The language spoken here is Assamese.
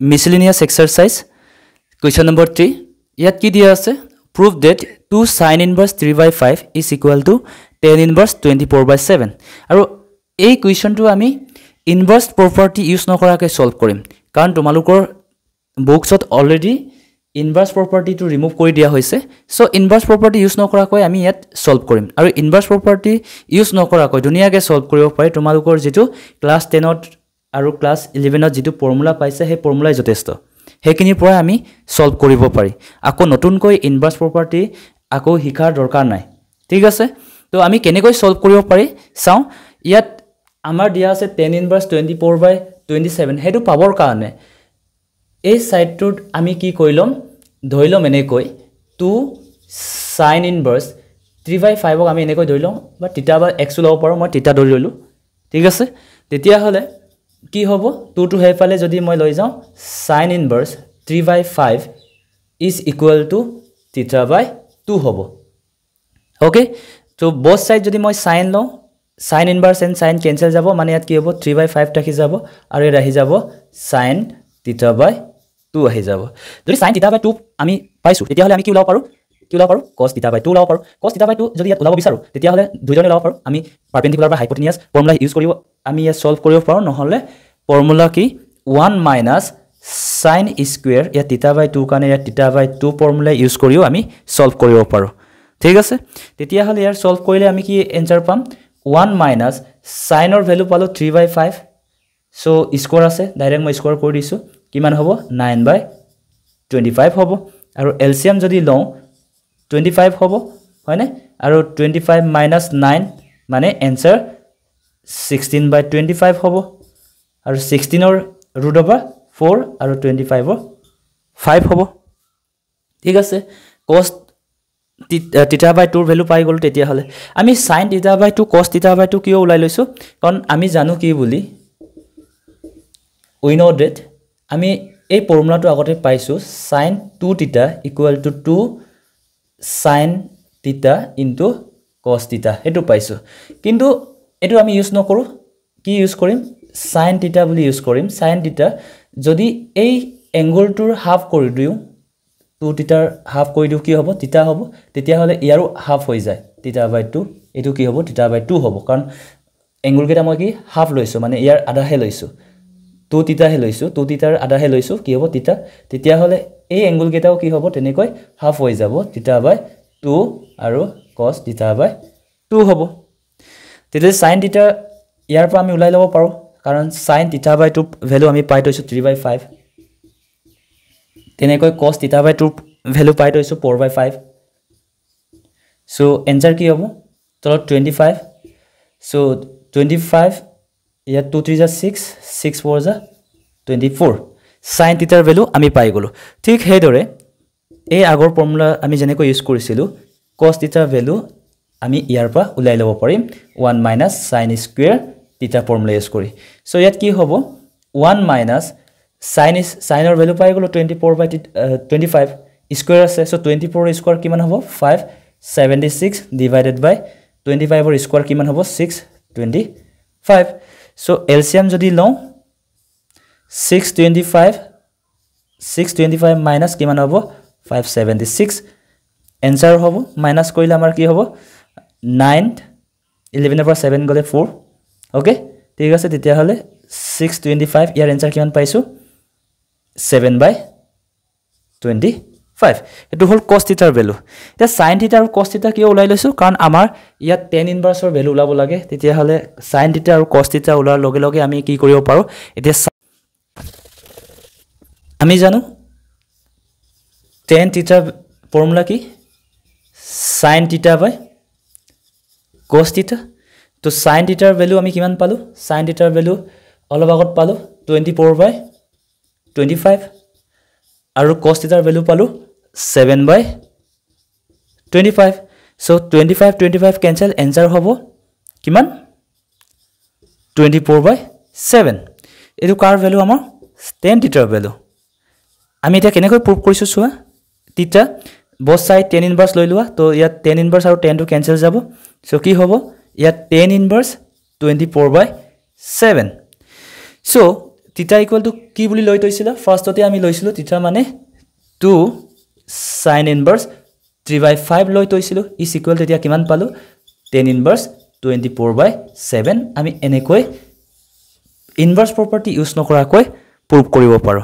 miscellaneous exercise question number 3 ইয়াত কি দিয়া আছে prove that 2 sin inverse 3/5 is equal to tan inverse 24/7 আৰু এই কুৱেশ্যনটো আমি ইনভাৰ্স প্ৰপাৰ্টি ইউজ নকৰাকৈ সলভ কৰিম কাৰণ তোমালোকৰ বুকছত অলৰেডি ইনভাৰ্স প্ৰপাৰ্টিটো ৰিমুভ কৰি দিয়া হৈছে সো ইনভাৰ্স প্ৰপাৰ্টি ইউজ নকৰাকৈ আমি ইয়াত সলভ কৰিম আৰু ইনভাৰ্স প্ৰপাৰ্টি ইউজ নকৰাকৈ ধুনিয়াকৈ সলভ কৰিব পাৰি তোমালোকৰ যেটো ক্লাস 10 ত আৰু ক্লাস 11 ত যেটো ফৰ্মুলা পাইছে সেই ফৰ্মুলাই যথেষ্ট হেকিনিৰ পৰা আমি সলভ কৰিব পাৰি আকৌ নতুনকৈ ইনভাৰ্স প্ৰপাৰ্টি আকৌ হিকাৰ দৰকাৰ নাই ঠিক আছে তো আমি কেনেকৈ সলভ কৰিব পাৰি চাও ইয়াত আমাৰ দিয়া আছে tan inverse 24/27 হেতু পাবৰ কাৰণে এই সাইডটোত আমি কি কইলম ধইলম এনেকৈ 2 sin inverse 3/5 ক আমি এনেকৈ ধইলম বা থিটা বা x লব পাৰো মই থিটা ধৰি ললো ঠিক আছে তেতিয়া হলে কি হ'ব 2 টু হেফালে যদি মই লৈ যাও sin inverse 3/5 is equal to theta by 2 হ'ব ओके तो both side যদি মই sin লও sin inverse and sin cancel যাব মানে ইয়াত কি হ'ব 3/5 থাকি যাব আৰু এ ৰাহি যাব sin theta by 2 আহি যাব যদি sin theta by 2 আমি পাইছো তেতিয়া হলে আমি কি ওলাব পাৰো cos theta by 2 ওলাব পাৰো cos theta by 2 যদি ইয়াত ওলাব বিচাৰো তেতিয়া হলে দুইজনে ওলাব পাৰো আমি পাৰপেন্ডিকুলাৰ বা হাইপোটেনিয়াস ফৰ্মুলা ইউজ কৰিব আমি ইয়াত সলভ কৰিব পাৰো নহলে ফৰ্মুলা কি 1 minus sin square या theta by 2 কাৰণে या theta by 2 ফৰ্মুলা ইউজ কৰিও আমি সলভ কৰিব পাৰো ঠিক আছে তেতিয়া হলে ইয়াৰ সলভ কৰিলে আমি কি এনসার পাম 1 minus sin or value পালো 3/5 so square আছে ডাইরেক্ট মই স্কয়ার কৰি দিছো কিমান হ'ব 9/25 হ'ব আৰু এলসিয়াম যদি লও 25 হ'ব হয়নে আৰু 25 minus 9 মানে এনসাৰ 16/25 হ'ব আৰু 16 or root over 4 আৰু 25 or 5 হ'ব ঠিক আছে cos theta by 2 ভ্যালু পাই গল তেতিয়া হলে আমি sin theta by 2 cos theta by 2 কিয় উলাই লৈছো কাৰণ আমি জানো কি বুলি we know that আমি এই ফৰ্মুলাটো আগতে পাইছো sin 2 theta equal to 2 sin theta into cos theta এটো পাইছো কিন্তু এটো আমি ইউজ নকৰো কি ইউজ কৰিম sin theta বুলি ইউজ কৰিম sin theta যদি এই এংগলটোৰ হাফ কৰি দিও 2 theta হাফ কৰি দিও কি হ'ব theta হ'ব তেতিয়া হলে ইয়াৰো হাফ হৈ যায় theta by 2 এটো কি হ'ব theta by 2 হ'ব কাৰণ এংগল কেটা মই কি হাফ লৈছো মানে ইয়াৰ আধা হে লৈছো 2 theta হে লৈছো 2 theta ৰ আধা হে লৈছো কি হ'ব theta তেতিয়া হলে এই এংগল কেটাও কি হ'ব তেনেকৈ হাফ হৈ যাব theta by 2 আৰু cos theta by 2 হ'ব তেতিয়া sin theta ইয়াৰ পৰা আমি উলাই লব পাৰো কাৰণ sin theta by 2 ভ্যালু আমি পাই থৈছো 3/5 তেনেকৈ cos theta by 2 ভ্যালু পাই থৈছো 4/5 সো এনসার কি হ'ব তলত 25 সো 25 ইয়া 2 3 6 6 4 24 sin theta ৰ ভ্যালু আমি পাই গলো ঠিক হেদৰে এই আগৰ ফৰ্মুলা আমি যেনেকৈ ইউজ কৰিছিলো cos theta ভ্যালু আমি ইয়াৰ পৰা উলাই লব পাৰিম 1 minus sin square theta formula use কৰি সো ইয়াত কি হ'ব 1 minus sin or value পাই গলো 24/25 স্কয়ার আছে সো 24 স্কয়ার কিমান হ'ব 576 divided by 25 or স্কয়ার কিমান হ'ব 625 সো এলসিয়াম যদি লও 625 minus কিমান হ'ব 576 आंसर হ'ব মাইনাস কৰিলে আমাৰ কি হ'ব 9 11 পৰা 7 গলে 4 ওকে ঠিক আছে তেতিয়া হলে 625 ইয়াৰ आंसर কিমান পাইছো 7/25 এটো হল cos theta ৰ ভ্যালু এটা sin theta আৰু cos theta কিয় উলাই লৈছো কাৰণ আমাৰ ইয়াত tan inverse ৰ ভ্যালু উলাব লাগে তেতিয়া হলে sin theta আৰু cos theta উলাৰ লগে লগে আমি কি কৰিব পাৰো এতিয়া আমি জানো tan theta ফৰ্মুলা কি sin theta by cos theta তো sin theta ৰ ভ্যালু আমি কিমান পালো sin theta ৰ ভ্যালু অলপ আগত পালো 24/25 আৰু cos theta ৰ ভ্যালু পালো 7/25 সো 25 cancel आंसर হ'ব কিমান 24/7 এটো কাৰ ভ্যালু আমাৰ tan theta ৰ ভ্যালু আমি এটা কেনেকৈ প্ৰুভ কৰিছো চোৱা theta both side tan inverse লৈ লোৱা তো ইয়াত tan inverse আৰু tan টো cancel যাব সো কি হ'ব ইয়াত tan inverse 24/7 সো থিটা ইকুৱেল টু কি বুলি লৈ থৈছিলা ফাৰ্ষ্টতে আমি লৈছিলো থিটা মানে 2 sin inverse 3/5 লৈ থৈছিলো ইজ ইকুৱেল টু এতিয়া কিমান পালো tan inverse 24/7 আমি এনেকৈ ইনভাৰ্স প্ৰপাৰ্টি ইউজ নকৰাকৈ প্ৰুভ কৰিব পাৰো